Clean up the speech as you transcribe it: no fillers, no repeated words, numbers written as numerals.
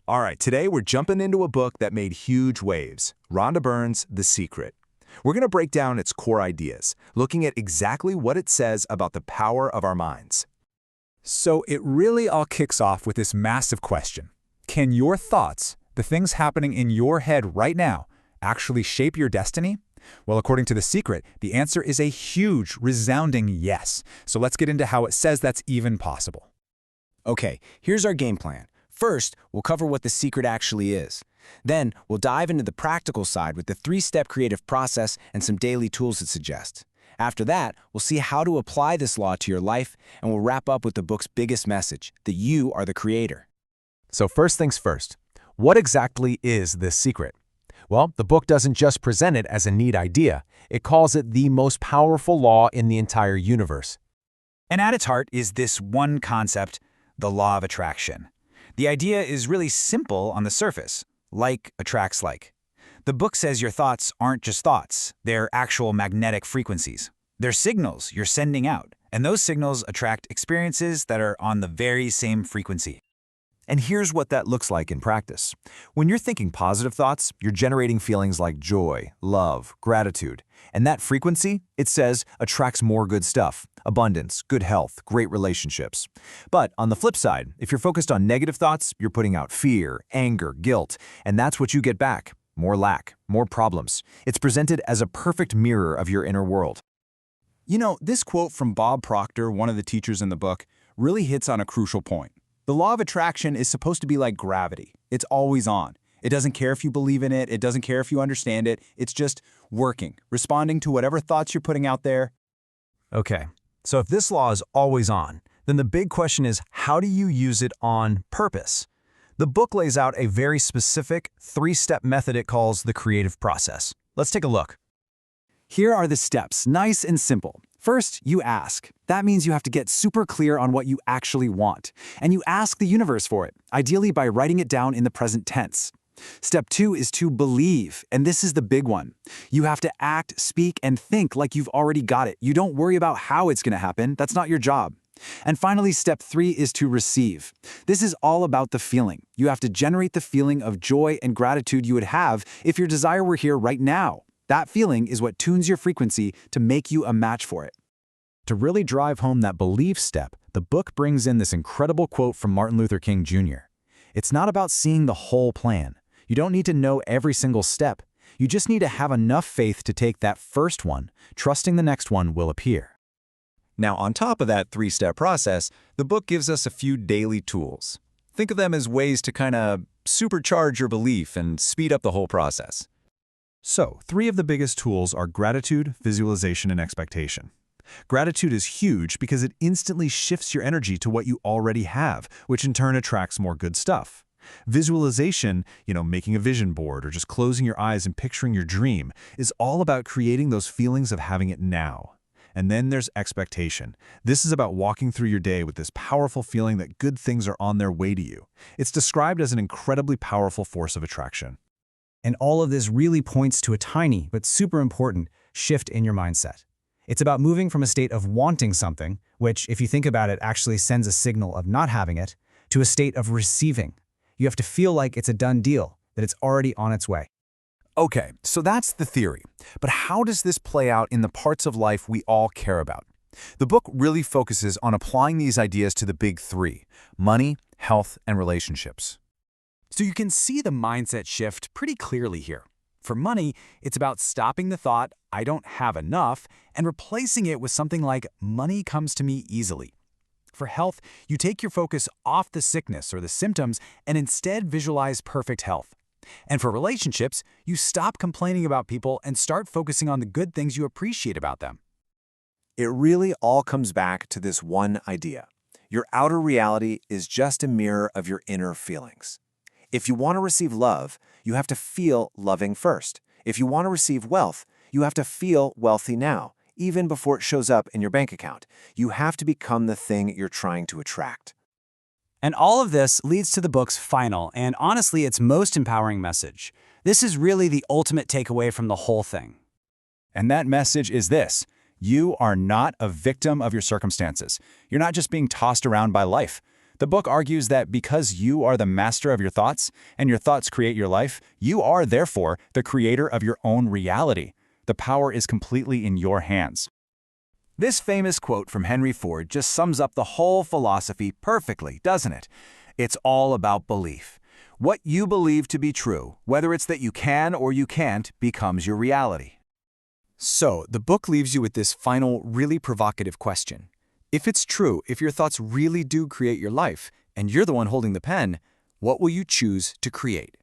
All right, today we're jumping into a book that made huge waves, Rhonda Byrne's The Secret. We're going to break down its core ideas, looking at exactly what it says about the power of our minds. So it really all kicks off with this massive question. Can your thoughts, the things happening in your head right now, actually shape your destiny? Well, according to The Secret, the answer is a huge, resounding yes. So let's get into how it says that's even possible. Okay, here's our game plan. First, we'll cover what The Secret actually is. Then, we'll dive into the practical side with the 3-step creative process and some daily tools it suggests. After that, we'll see how to apply this law to your life, and we'll wrap up with the book's biggest message, that you are the creator. So first things first, what exactly is this secret? Well, the book doesn't just present it as a neat idea, it calls it the most powerful law in the entire universe. And at its heart is this one concept, the law of attraction. The idea is really simple on the surface, like attracts like. The book says your thoughts aren't just thoughts, they're actual magnetic frequencies. They're signals you're sending out, and those signals attract experiences that are on the very same frequency. And here's what that looks like in practice. When you're thinking positive thoughts, you're generating feelings like joy, love, gratitude. And that frequency, it says, attracts more good stuff, abundance, good health, great relationships. But on the flip side, if you're focused on negative thoughts, you're putting out fear, anger, guilt, and that's what you get back. More lack, more problems. It's presented as a perfect mirror of your inner world. You know, this quote from Bob Proctor, one of the teachers in the book, really hits on a crucial point. The law of attraction is supposed to be like gravity. It's always on. It doesn't care if you believe in it. It doesn't care if you understand it. It's just working, responding to whatever thoughts you're putting out there. Okay, so if this law is always on, then the big question is, how do you use it on purpose? The book lays out a very specific 3-step method it calls the creative process. Let's take a look. Here are the steps, nice and simple. First, you ask. That means you have to get super clear on what you actually want. And you ask the universe for it, ideally by writing it down in the present tense. Step 2 is to believe, and this is the big one. You have to act, speak, and think like you've already got it. You don't worry about how it's going to happen. That's not your job. And finally, step 3 is to receive. This is all about the feeling. You have to generate the feeling of joy and gratitude you would have if your desire were here right now. That feeling is what tunes your frequency to make you a match for it. To really drive home that belief step, the book brings in this incredible quote from Martin Luther King Jr. It's not about seeing the whole plan. You don't need to know every single step. You just need to have enough faith to take that first one, trusting the next one will appear. Now, on top of that 3-step process, the book gives us a few daily tools. Think of them as ways to kind of supercharge your belief and speed up the whole process. So, 3 of the biggest tools are gratitude, visualization, and expectation. Gratitude is huge because it instantly shifts your energy to what you already have, which in turn attracts more good stuff. Visualization, making a vision board or just closing your eyes and picturing your dream, is all about creating those feelings of having it now. And then there's expectation. This is about walking through your day with this powerful feeling that good things are on their way to you. It's described as an incredibly powerful force of attraction. And all of this really points to a tiny, but super important, shift in your mindset. It's about moving from a state of wanting something, which, if you think about it, actually sends a signal of not having it, to a state of receiving. You have to feel like it's a done deal, that it's already on its way. Okay, so that's the theory. But how does this play out in the parts of life we all care about? The book really focuses on applying these ideas to the big 3: money, health, and relationships. So you can see the mindset shift pretty clearly here. For money, it's about stopping the thought, I don't have enough, and replacing it with something like, money comes to me easily. For health, you take your focus off the sickness or the symptoms and instead visualize perfect health. And for relationships, you stop complaining about people and start focusing on the good things you appreciate about them. It really all comes back to this one idea. Your outer reality is just a mirror of your inner feelings. If you want to receive love, you have to feel loving first. If you want to receive wealth, you have to feel wealthy now, even before it shows up in your bank account. You have to become the thing you're trying to attract. And all of this leads to the book's final, and honestly its most empowering message. This is really the ultimate takeaway from the whole thing. And that message is this: you are not a victim of your circumstances. You're not just being tossed around by life. The book argues that because you are the master of your thoughts, and your thoughts create your life, you are, therefore, the creator of your own reality. The power is completely in your hands. This famous quote from Henry Ford just sums up the whole philosophy perfectly, doesn't it? It's all about belief. What you believe to be true, whether it's that you can or you can't, becomes your reality. So, the book leaves you with this final, really provocative question. If it's true, if your thoughts really do create your life, and you're the one holding the pen, what will you choose to create?